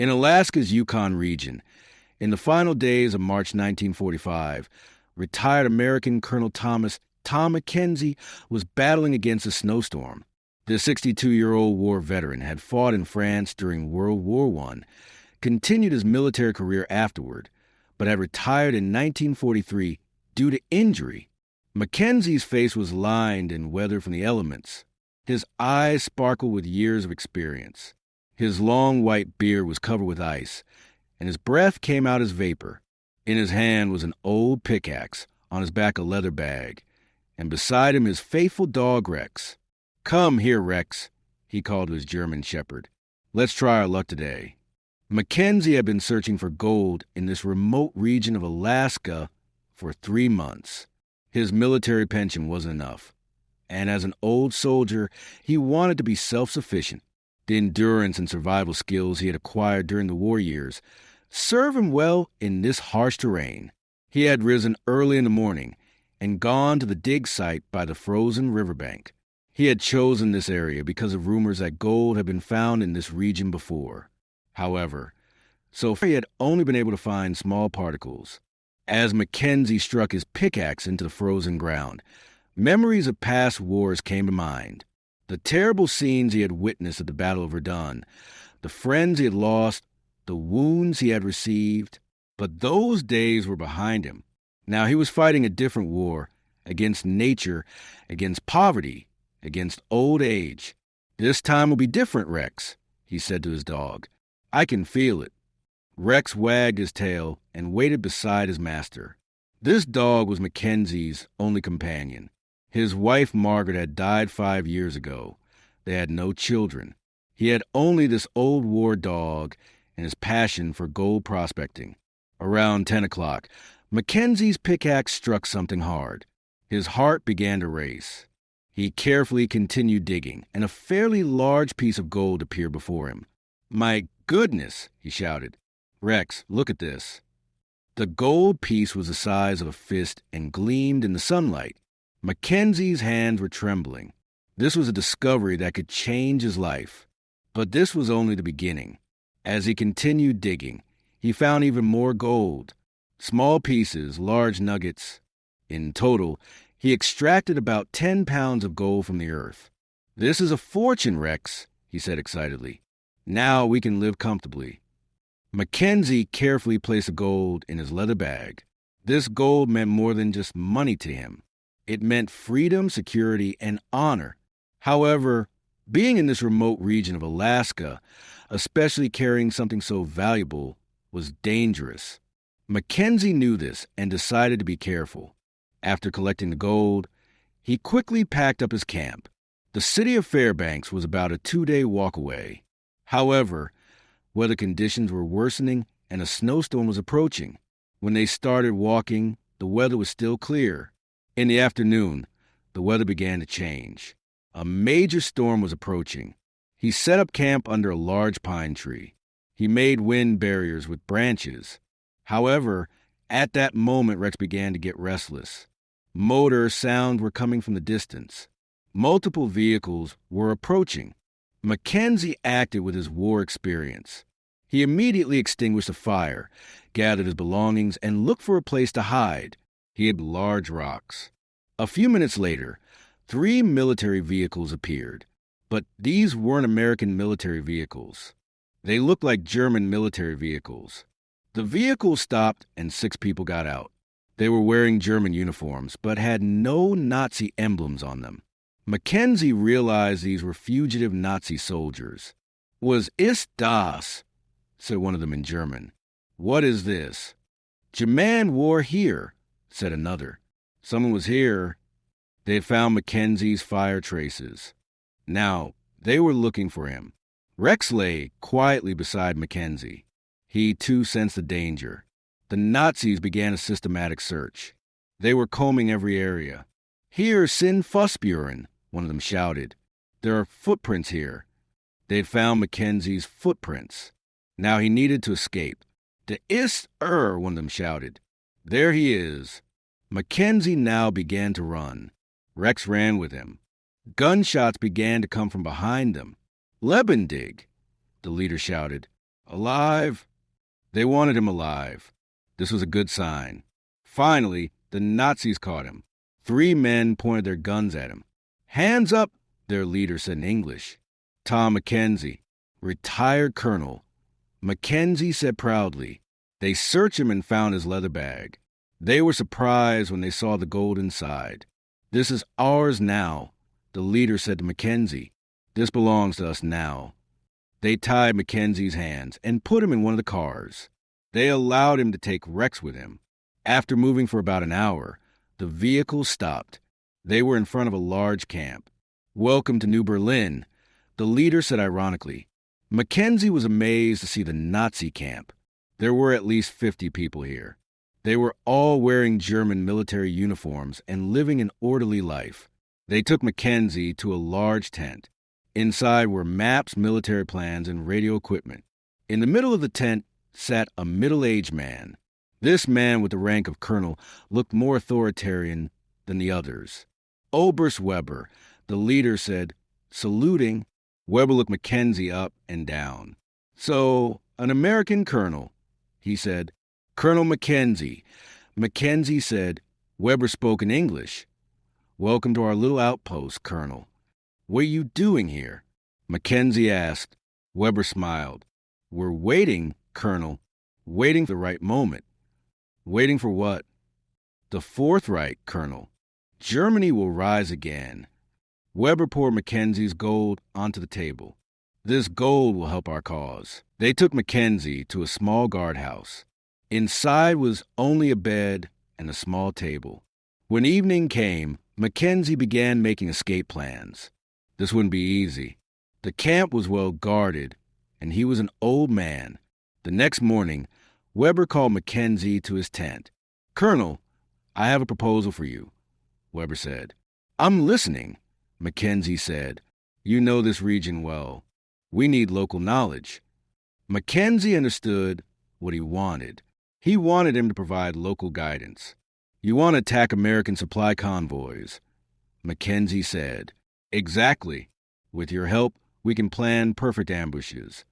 In Alaska's Yukon region, in the final days of March 1945, retired American Colonel Tom McKenzie was battling against a snowstorm. The 62-year-old war veteran had fought in France during World War I, continued his military career afterward, but had retired in 1943 due to injury. Mackenzie's face was lined in weather from the elements. His eyes sparkled with years of experience. His long white beard was covered with ice, and his breath came out as vapor. In his hand was an old pickaxe, on his back a leather bag, and beside him his faithful dog Rex. "Come here, Rex," he called to his German shepherd. "Let's try our luck today." Mackenzie had been searching for gold in this remote region of Alaska for 3 months. His military pension wasn't enough, and as an old soldier, he wanted to be self-sufficient. The endurance and survival skills he had acquired during the war years served him well in this harsh terrain. He had risen early in the morning and gone to the dig site by the frozen riverbank. He had chosen this area because of rumors that gold had been found in this region before. However, so far he had only been able to find small particles. As Mackenzie struck his pickaxe into the frozen ground, memories of past wars came to mind. The terrible scenes he had witnessed at the Battle of Verdun, the friends he had lost, the wounds he had received. But those days were behind him. Now he was fighting a different war, against nature, against poverty, against old age. "This time will be different, Rex," he said to his dog. "I can feel it." Rex wagged his tail and waited beside his master. This dog was Mackenzie's only companion. His wife, Margaret, had died 5 years ago. They had no children. He had only this old war dog and his passion for gold prospecting. Around 10 o'clock, Mackenzie's pickaxe struck something hard. His heart began to race. He carefully continued digging, and a fairly large piece of gold appeared before him. "My goodness," he shouted. "Rex, look at this." The gold piece was the size of a fist and gleamed in the sunlight. Mackenzie's hands were trembling. This was a discovery that could change his life. But this was only the beginning. As he continued digging, he found even more gold. Small pieces, large nuggets. In total, he extracted about 10 pounds of gold from the earth. "This is a fortune, Rex," he said excitedly. "Now we can live comfortably." Mackenzie carefully placed the gold in his leather bag. This gold meant more than just money to him. It meant freedom, security, and honor. However, being in this remote region of Alaska, especially carrying something so valuable, was dangerous. Mackenzie knew this and decided to be careful. After collecting the gold, he quickly packed up his camp. The city of Fairbanks was about a 2-day walk away. However, weather conditions were worsening and a snowstorm was approaching. When they started walking, the weather was still clear. In the afternoon, the weather began to change. A major storm was approaching. He set up camp under a large pine tree. He made wind barriers with branches. However, at that moment, Rex began to get restless. Motor sounds were coming from the distance. Multiple vehicles were approaching. Mackenzie acted with his war experience. He immediately extinguished the fire, gathered his belongings, and looked for a place to hide. He had large rocks. A few minutes later, 3 military vehicles appeared, but these weren't American military vehicles. They looked like German military vehicles. The vehicles stopped and 6 people got out. They were wearing German uniforms, but had no Nazi emblems on them. Mackenzie realized these were fugitive Nazi soldiers. "Was ist das?" said one of them in German. "What is this?" "German war here," said another. "Someone was here." They had found Mackenzie's fire traces. Now, they were looking for him. Rex lay quietly beside Mackenzie. He, too, sensed the danger. The Nazis began a systematic search. They were combing every area. "Here sind Fußspuren," one of them shouted. "There are footprints here." They had found Mackenzie's footprints. Now he needed to escape. "Da ist one of them shouted. "There he is." Mackenzie now began to run. Rex ran with him. Gunshots began to come from behind them. "Lebendig," the leader shouted. Alive? They wanted him alive. This was a good sign. Finally, the Nazis caught him. 3 men pointed their guns at him. Hands up, their leader said in English. Tom McKenzie, retired colonel. McKenzie said proudly. They searched him and found his leather bag. They were surprised when they saw the gold inside. This is ours now, the leader said to McKenzie. This belongs to us now. They tied McKenzie's hands and put him in one of the cars. They allowed him to take Rex with him. After moving for about an hour, the vehicle stopped. They were in front of a large camp. Welcome to New Berlin, the leader said ironically. McKenzie was amazed to see the Nazi camp. There were at least 50 people here. They were all wearing German military uniforms and living an orderly life. They took McKenzie to a large tent. Inside were maps, military plans, and radio equipment. In the middle of the tent sat a middle-aged man. This man with the rank of colonel looked more authoritarian than the others. Oberst Weber, the leader said, saluting. Weber looked McKenzie up and down. So, an American colonel, he said. Colonel McKenzie. McKenzie said. Weber spoke in English. Welcome to our little outpost, Colonel. What are you doing here? McKenzie asked. Weber smiled. We're waiting, Colonel. Waiting for the right moment. Waiting for what? The Fourth Reich, Colonel. Germany will rise again. Weber poured McKenzie's gold onto the table. This gold will help our cause. They took McKenzie to a small guardhouse. Inside was only a bed and a small table. When evening came, McKenzie began making escape plans. This wouldn't be easy. The camp was well guarded, and he was an old man. The next morning, Weber called McKenzie to his tent. Colonel, I have a proposal for you, Weber said. I'm listening, McKenzie said. You know this region well. We need local knowledge. McKenzie understood what he wanted. He wanted him to provide local guidance. You want to attack American supply convoys, McKenzie said. Exactly. With your help, we can plan perfect ambushes.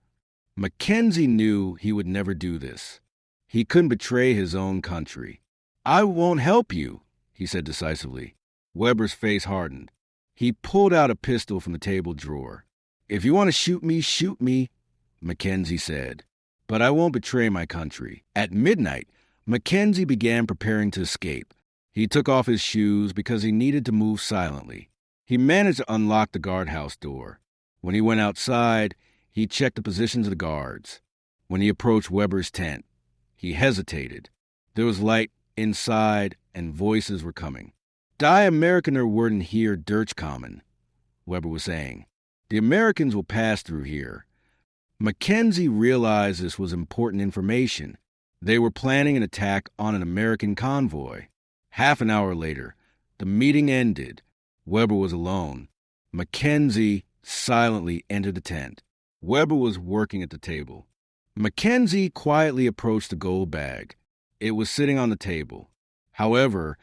McKenzie knew he would never do this. He couldn't betray his own country. I won't help you, he said decisively. Weber's face hardened. He pulled out a pistol from the table drawer. If you want to shoot me, McKenzie said. But I won't betray my country. At midnight, McKenzie began preparing to escape. He took off his shoes because he needed to move silently. He managed to unlock the guardhouse door. When he went outside, he checked the positions of the guards. When he approached Weber's tent, he hesitated. There was light inside and voices were coming. Die Amerikaner worden hier durchkommen, Weber was saying. The Americans will pass through here. McKenzie realized this was important information. They were planning an attack on an American convoy. Half an hour later, the meeting ended. Weber was alone. McKenzie silently entered the tent. Weber was working at the table. McKenzie quietly approached the gold bag. It was sitting on the table. However,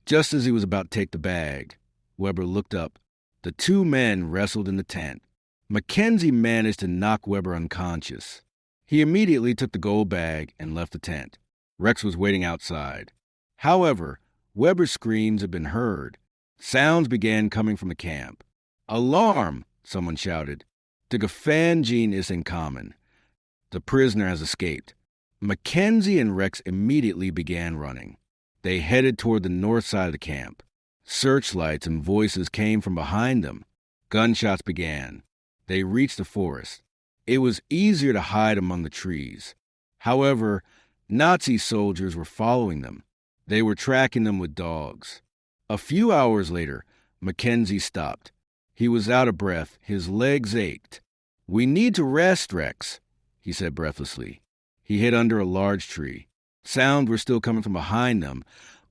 just as he was about to take the bag, Weber looked up. The 2 men wrestled in the tent. McKenzie managed to knock Weber unconscious. He immediately took the gold bag and left the tent. Rex was waiting outside. However, Weber's screams had been heard. Sounds began coming from the camp. Alarm! Someone shouted. The Gefangene is in common. The prisoner has escaped. McKenzie and Rex immediately began running. They headed toward the north side of the camp. Searchlights and voices came from behind them. Gunshots began. They reached the forest. It was easier to hide among the trees. However, Nazi soldiers were following them. They were tracking them with dogs. A few hours later, McKenzie stopped. He was out of breath. His legs ached. We need to rest, Rex, he said breathlessly. He hid under a large tree. Sounds were still coming from behind them,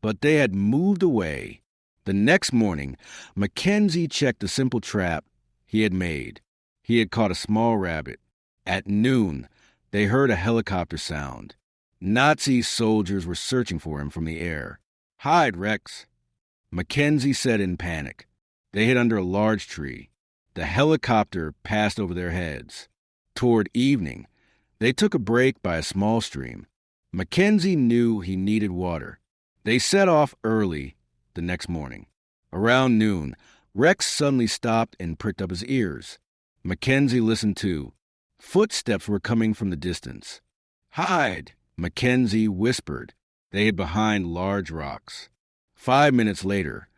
but they had moved away. The next morning, McKenzie checked the simple trap he had made. He had caught a small rabbit. At noon, they heard a helicopter sound. Nazi soldiers were searching for him from the air. Hide, Rex, McKenzie said in panic. They hid under a large tree. The helicopter passed over their heads. Toward evening, They took a break by a small stream. Mackenzie knew he needed water. They set off early the next morning. Around noon, Rex suddenly stopped and pricked up his ears. Mackenzie listened too. Footsteps were coming from the distance. "Hide," Mackenzie whispered. They hid behind large rocks. 5 minutes later,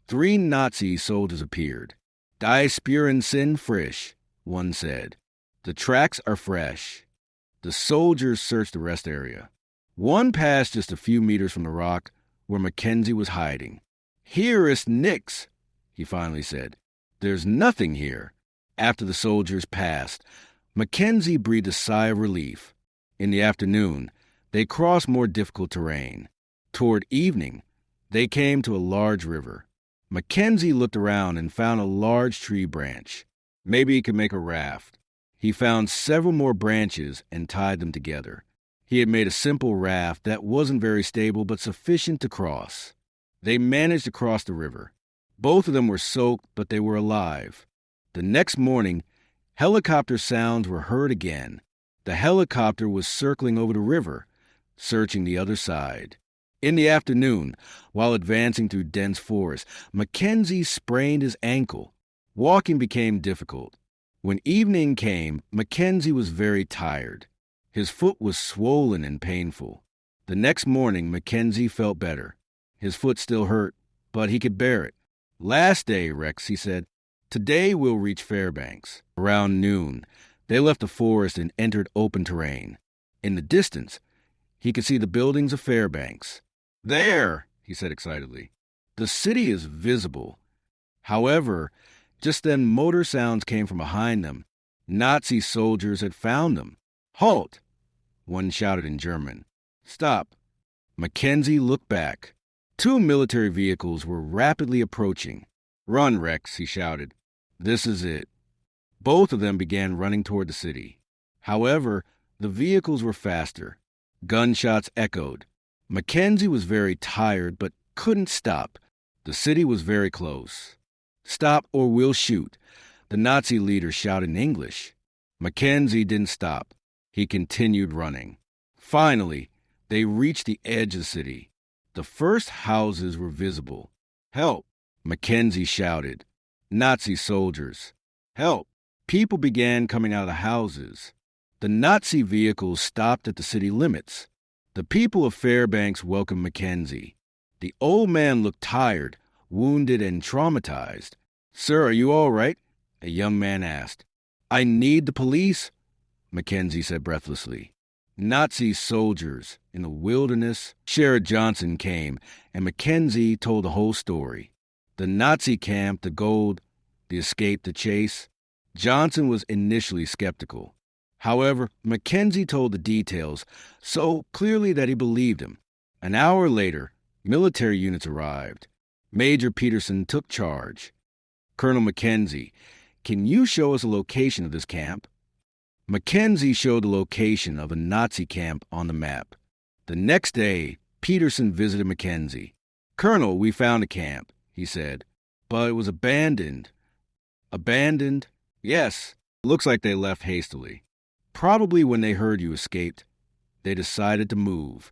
3 Nazi soldiers appeared. "Die Spuren sind frisch," one said. "The tracks are fresh." The soldiers searched the rest area. One passed just a few meters from the rock where Mackenzie was hiding. "Here is nix," he finally said. "There's nothing here." After the soldiers passed, Mackenzie breathed a sigh of relief. In the afternoon, they crossed more difficult terrain. Toward evening, they came to a large river. Mackenzie looked around and found a large tree branch. Maybe he could make a raft. He found several more branches and tied them together. He had made a simple raft that wasn't very stable but sufficient to cross. They managed to cross the river. Both of them were soaked, but they were alive. The next morning, helicopter sounds were heard again. The helicopter was circling over the river, searching the other side. In the afternoon, while advancing through dense forest, Mackenzie sprained his ankle. Walking became difficult. When evening came, Mackenzie was very tired. His foot was swollen and painful. The next morning, Mackenzie felt better. His foot still hurt, but he could bear it. "Last day, Rex," he said. "Today we'll reach Fairbanks." Around noon, they left the forest and entered open terrain. In the distance, he could see the buildings of Fairbanks. "There," he said excitedly. "The city is visible." However, just then motor sounds came from behind them. Nazi soldiers had found them. "Halt!" one shouted in German. "Stop." Mackenzie looked back. 2 military vehicles were rapidly approaching. "Run, Rex," he shouted. "This is it." Both of them began running toward the city. However, the vehicles were faster. Gunshots echoed. Mackenzie was very tired but couldn't stop. The city was very close. "Stop or we'll shoot," the Nazi leader shouted in English. Mackenzie didn't stop. He continued running. Finally, they reached the edge of the city. The first houses were visible. "Help!" Mackenzie shouted. Nazi soldiers. "Help!" People began coming out of the houses. The Nazi vehicles stopped at the city limits. The people of Fairbanks welcomed Mackenzie. The old man looked tired, wounded, and traumatized. "Sir, are you all right?" a young man asked. "I need the police," Mackenzie said breathlessly. Nazi soldiers in the wilderness. Sheriff Johnson came, and Mackenzie told the whole story. The Nazi camp, the gold, the escape, the chase. Johnson was initially skeptical. However, Mackenzie told the details so clearly that he believed him. An hour later, military units arrived. Major Peterson took charge. "Colonel McKenzie, can you show us a location of this camp?" Mackenzie showed the location of a Nazi camp on the map. The next day, Peterson visited Mackenzie. "Colonel, we found a camp," he said, "but it was abandoned." "Abandoned?" "Yes. Looks like they left hastily. Probably when they heard you escaped, they decided to move."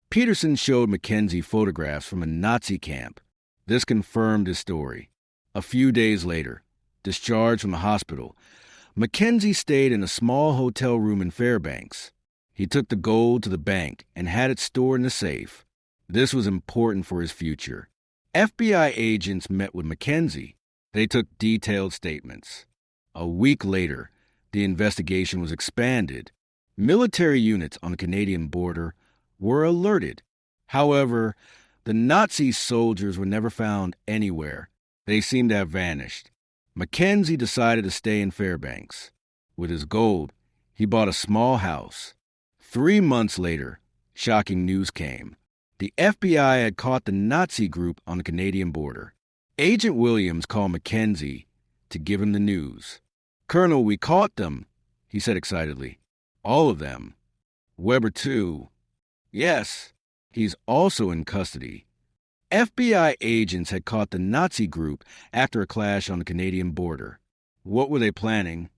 Peterson showed Mackenzie photographs from a Nazi camp. This confirmed his story. A few days later, discharged from the hospital, Mackenzie stayed in a small hotel room in Fairbanks. He took the gold to the bank and had it stored in a safe. This was important for his future. FBI agents met with Mackenzie. They took detailed statements. A week later, the investigation was expanded. Military units on the Canadian border were alerted. However, the Nazi soldiers were never found anywhere. They seemed to have vanished. Mackenzie decided to stay in Fairbanks. With his gold, he bought a small house. 3 months later, shocking news came. The FBI had caught the Nazi group on the Canadian border. Agent Williams called Mackenzie to give him the news. "Colonel, we caught them," he said excitedly. "All of them. Weber too." "Yes, he's also in custody." FBI agents had caught the Nazi group after a clash on the Canadian border. What were they planning?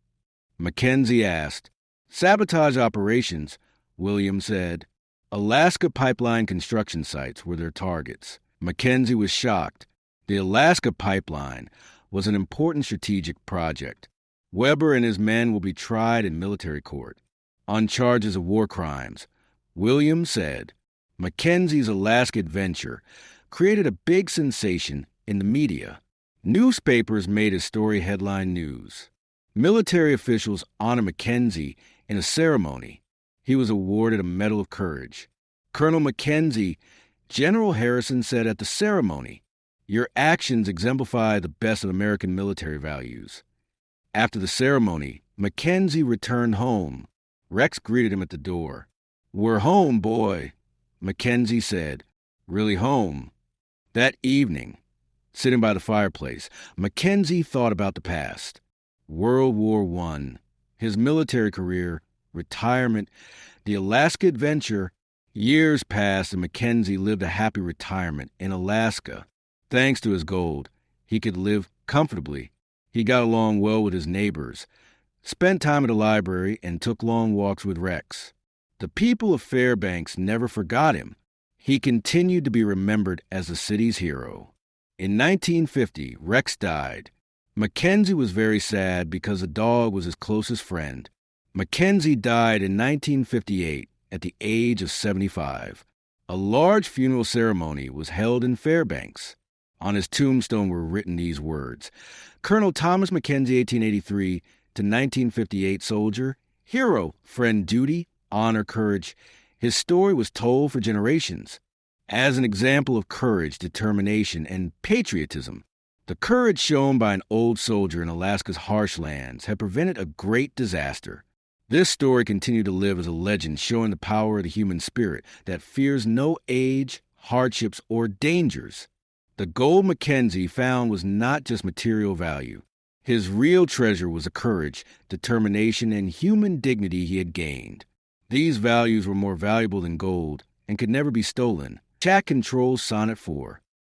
Mackenzie asked. Sabotage operations, William said. Alaska pipeline construction sites were their targets. McKenzie was shocked. The Alaska pipeline was an important strategic project. Weber and his men will be tried in military court on charges of war crimes. William said McKenzie's Alaska adventure created a big sensation in the media. Newspapers made his story headline news. Military officials honor McKenzie in a ceremony. He was awarded a Medal of Courage. Colonel McKenzie, General Harrison said at the ceremony, "Your actions exemplify the best of American military values." After the ceremony, McKenzie returned home. Rex greeted him at the door. "We're home, boy," McKenzie said. "Really home." That evening, sitting by the fireplace, McKenzie thought about the past. World War I, his military career, retirement, the Alaska adventure. Years passed and McKenzie lived a happy retirement in Alaska. Thanks to his gold, he could live comfortably. He got along well with his neighbors, spent time at the library, and took long walks with Rex. The people of Fairbanks never forgot him. He continued to be remembered as the city's hero. In 1950, Rex died. McKenzie was very sad because the dog was his closest friend. McKenzie died in 1958 at the age of 75. A large funeral ceremony was held in Fairbanks. On his tombstone were written these words: Colonel Thomas McKenzie, 1883 to 1958 soldier, hero, friend, duty, honor, courage. His story was told for generations as an example of courage, determination, and patriotism. The courage shown by an old soldier in Alaska's harsh lands had prevented a great disaster. This story continued to live as a legend, showing the power of the human spirit that fears no age, hardships, or dangers. The gold McKenzie found was not just material value. His real treasure was the courage, determination, and human dignity he had gained. These values were more valuable than gold and could never be stolen. Chat controls Sonnet 4.